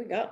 we go.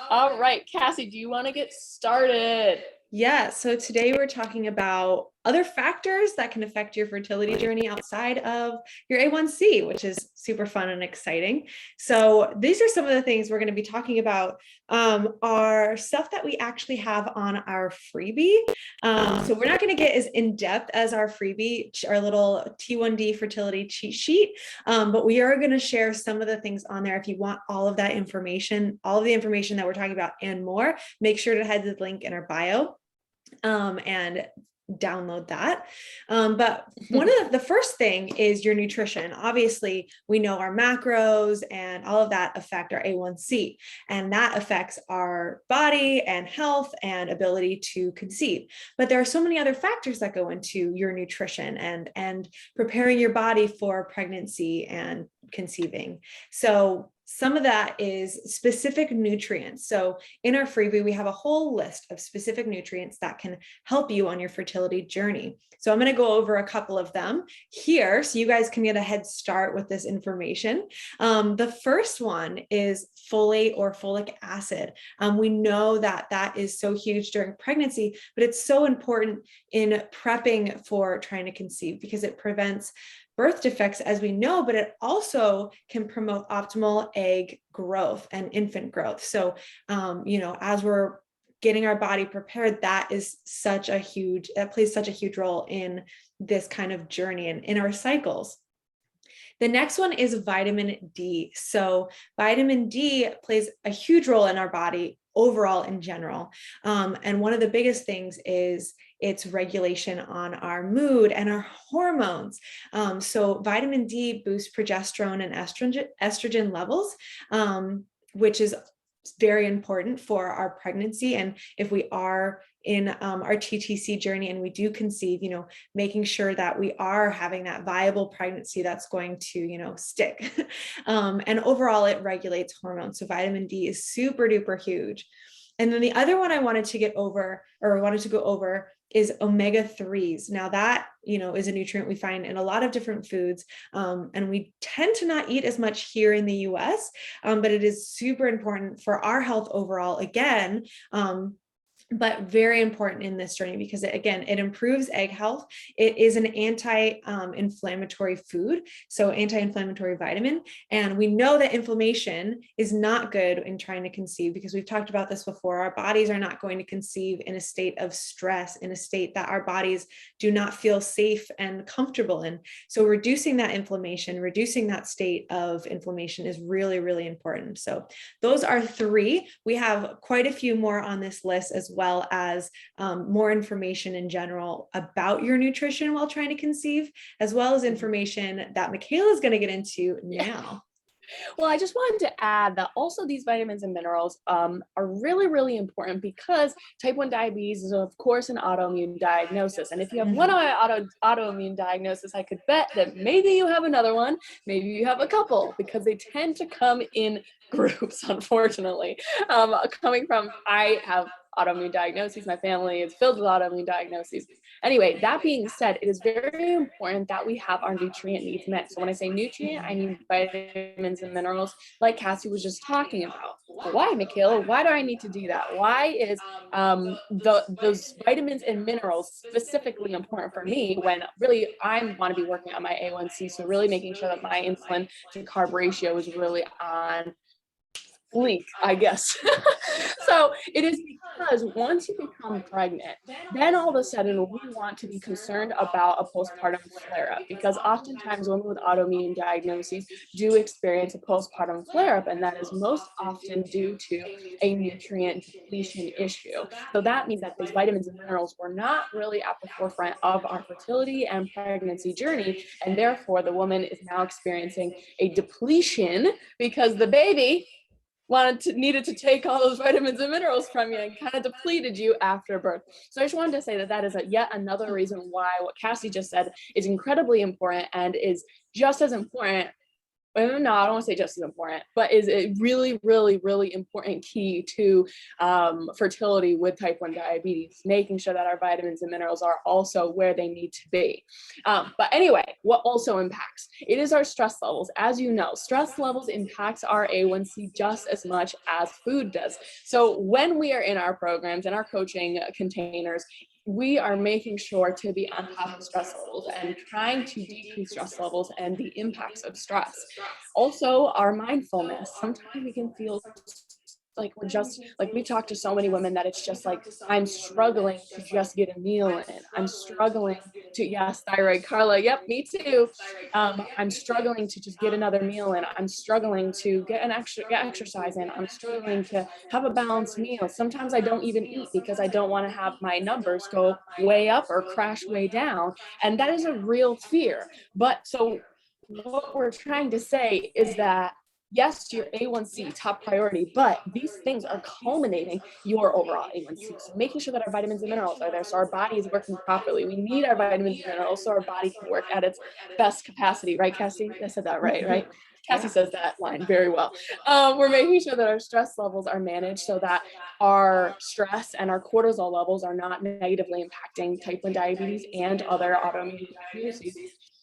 All right, Cassie, do you want to get started? Yeah, so today we're talking about other factors that can affect your fertility journey outside of your A1C, which is super fun and exciting. So these are some of the things we're going to be talking about, are stuff that we actually have on our freebie. So we're not going to get as in-depth as our freebie, our little T1D fertility cheat sheet, but we are going to share some of the things on there. If you want all of that information, all of the information that we're talking about and more, make sure to head to the link in our bio and download that. But one of the first thing is your nutrition. Obviously, we know our macros and all of that affect our A1C, and that affects our body and health and ability to conceive. But there are so many other factors that go into your nutrition and preparing your body for pregnancy and conceiving. So some of that is specific nutrients. So in our freebie, we have a whole list of specific nutrients that can help you on your fertility journey. So I'm going to go over a couple of them here so you guys can get a head start with this information. The first one is folate or folic acid. We know that that is so huge during pregnancy, but it's so important in prepping for trying to conceive because it prevents birth defects, as we know, but it also can promote optimal egg growth and infant growth. So, as we're getting our body prepared, that plays such a huge role in this kind of journey and in our cycles. The next one is vitamin D. So vitamin D plays a huge role in our body overall in general. And one of the biggest things is its regulation on our mood and our hormones. So vitamin D boosts progesterone and estrogen levels, which is very important for our pregnancy. And if we are in our TTC journey and we do conceive, making sure that we are having that viable pregnancy that's going to, stick. And overall, it regulates hormones. So vitamin D is super duper huge. And then the other one I wanted to go over is omega-3s. Now that, is a nutrient we find in a lot of different foods. And we tend to not eat as much here in the US, but it is super important for our health overall, again, but very important in this journey because it improves egg health. It is an anti-inflammatory food, so anti-inflammatory vitamin. And we know that inflammation is not good in trying to conceive because we've talked about this before. Our bodies are not going to conceive in a state of stress, in a state that our bodies do not feel safe and comfortable in. So reducing that inflammation, reducing that state of inflammation is really, really important. So those are three. We have quite a few more on this list as well as more information in general about your nutrition while trying to conceive, as well as information that Michaela is going to get into now. Well, I just wanted to add that also these vitamins and minerals are really, really important because type 1 diabetes is, of course, an autoimmune diagnosis. And if you have one autoimmune diagnosis, I could bet that maybe you have another one, maybe you have a couple, because they tend to come in groups, unfortunately. I have autoimmune diagnoses. My family is filled with autoimmune diagnoses. Anyway, that being said, it is very important that we have our nutrient needs met. So when I say nutrient, I mean vitamins and minerals, like Cassie was just talking about. Why, Michaela? Why do I need to do that? Why is those vitamins and minerals specifically important for me when really I want to be working on my A1C? So really making sure that my insulin to carb ratio is really on fleek, I guess. So it is because once you become pregnant, then all of a sudden we want to be concerned about a postpartum flare-up because oftentimes women with autoimmune diagnoses do experience a postpartum flare-up, and that is most often due to a nutrient depletion issue. So that means that these vitamins and minerals were not really at the forefront of our fertility and pregnancy journey, and therefore the woman is now experiencing a depletion because the baby needed to take all those vitamins and minerals from you and kind of depleted you after birth. So I just wanted to say that is yet another reason why what Cassie just said is incredibly important and is just as important, no, I don't want to say just as important, but is a really, really, really important key to fertility with type 1 diabetes, making sure that our vitamins and minerals are also where they need to be. But anyway, what also impacts? It is our stress levels. As you know, stress levels impacts our A1C just as much as food does. So when we are in our programs and our coaching containers, we are making sure to be on top of stress levels and trying to decrease stress levels and the impacts of stress. Also, our mindfulness. Sometimes we can feel like we're just like, we talk to so many women that it's just like, I'm struggling to just get a meal in. I'm struggling to, yes, thyroid, Carla, yep, me too. I'm struggling to just get another meal in. I'm struggling to get exercise in. I'm struggling to have a balanced meal. Sometimes I don't even eat because I don't want to have my numbers go way up or crash way down. And that is a real fear. But so what we're trying to say is that yes, your A1C top priority, but these things are culminating your overall A1C. So making sure that our vitamins and minerals are there so our body is working properly. We need our vitamins and minerals so our body can work at its best capacity, right, Cassie? I said that right? Cassie says that line very well. We're making sure that our stress levels are managed so that our stress and our cortisol levels are not negatively impacting type 1 diabetes and other autoimmune diagnoses.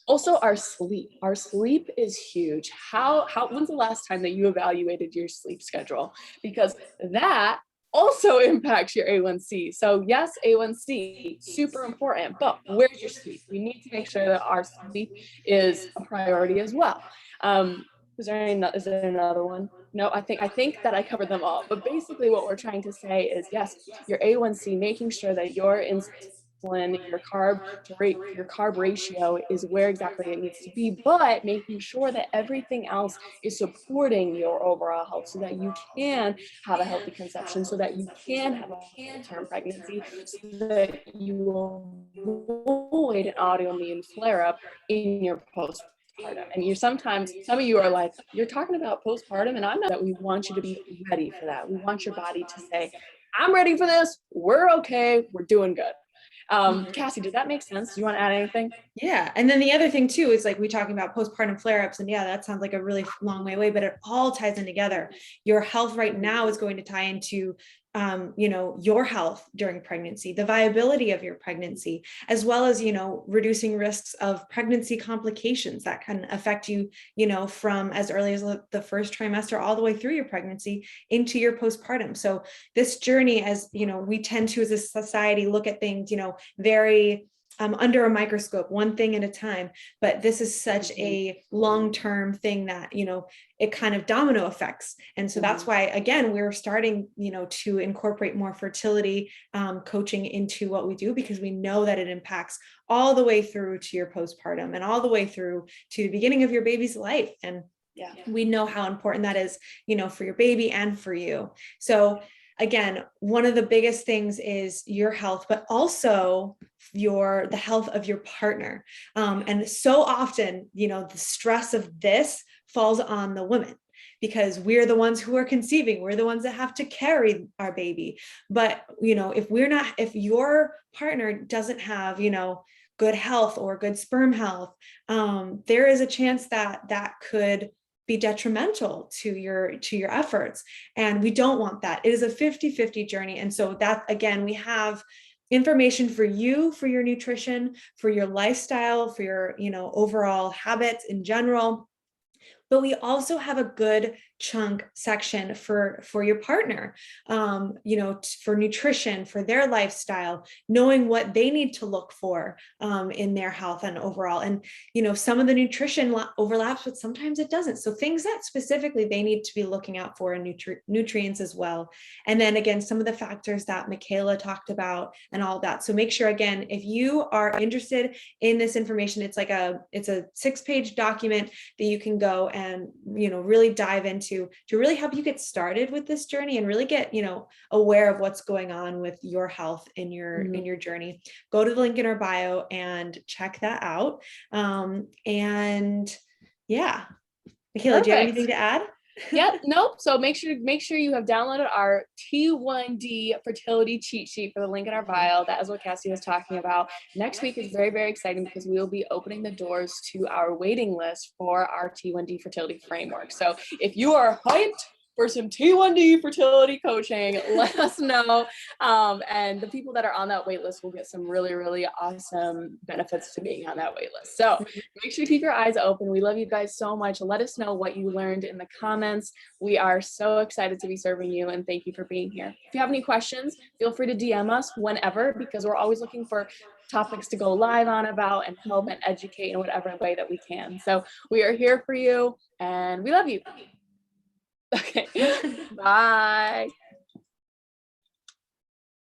Also, our sleep. Our sleep is huge. When's the last time that you evaluated your sleep schedule? Because that also impacts your A1C. So yes, A1C, super important, but where's your sleep? We need to make sure that our sleep is a priority as well. Is there another one? No, I think that I covered them all. But basically what we're trying to say is yes, your A1C, making sure that your insulin, your carb ratio is where exactly it needs to be, but making sure that everything else is supporting your overall health so that you can have a healthy conception, so that you can have a full-term pregnancy, so that you will avoid an autoimmune flare-up in your postpartum. And some of you are like, you're talking about postpartum, and I'm not. That we want you to be ready for that. We want your body to say, I'm ready for this. We're okay. We're doing good. Cassie, did that make sense? Do you want to add anything? Yeah. And then the other thing too is like we talking about postpartum flare-ups, and yeah, that sounds like a really long way away, but it all ties in together. Your health right now is going to tie into your health during pregnancy, the viability of your pregnancy, as well as, reducing risks of pregnancy complications that can affect you, from as early as the first trimester all the way through your pregnancy into your postpartum. So this journey, as we tend to as a society look at things, very under a microscope, one thing at a time. But this is such a long-term thing that, it kind of domino effects. And so that's why, again, we're starting, to incorporate more fertility coaching into what we do, because we know that it impacts all the way through to your postpartum and all the way through to the beginning of your baby's life. And we know how important that is, for your baby and for you. So again, one of the biggest things is your health, but also the health of your partner. And so often, the stress of this falls on the women, because we're the ones who are conceiving. We're the ones that have to carry our baby. But, if your partner doesn't have, good health or good sperm health, there is a chance that could be detrimental to your efforts. And we don't want that. It is a 50-50 journey. And so that, again, we have information for you, for your nutrition, for your lifestyle, for your, overall habits in general. But we also have a good chunk section for your partner, for nutrition, for their lifestyle, knowing what they need to look for in their health and overall. And, some of the nutrition overlaps, but sometimes it doesn't. So things that specifically they need to be looking out for in nutrients as well. And then again, some of the factors that Michaela talked about and all that. So make sure, again, if you are interested in this information, it's a 6-page document that you can go and, really dive into to really help you get started with this journey and really get, aware of what's going on with your health in your journey. Go to the link in our bio and check that out. And yeah, Michaela, do you have anything to add? Yep, nope. So make sure you have downloaded our T1D fertility cheat sheet for the link in our bio. That is what Cassie was talking about. Next week is very, very exciting because we will be opening the doors to our waiting list for our T1D fertility framework. So if you are hyped for some T1D fertility coaching, let us know. And the people that are on that wait list will get some really, really awesome benefits to being on that wait list. So make sure you keep your eyes open. We love you guys so much. Let us know what you learned in the comments. We are so excited to be serving you, and thank you for being here. If you have any questions, feel free to DM us whenever, because we're always looking for topics to go live on about and help and educate in whatever way that we can. So we are here for you, and we love you. Okay. Bye.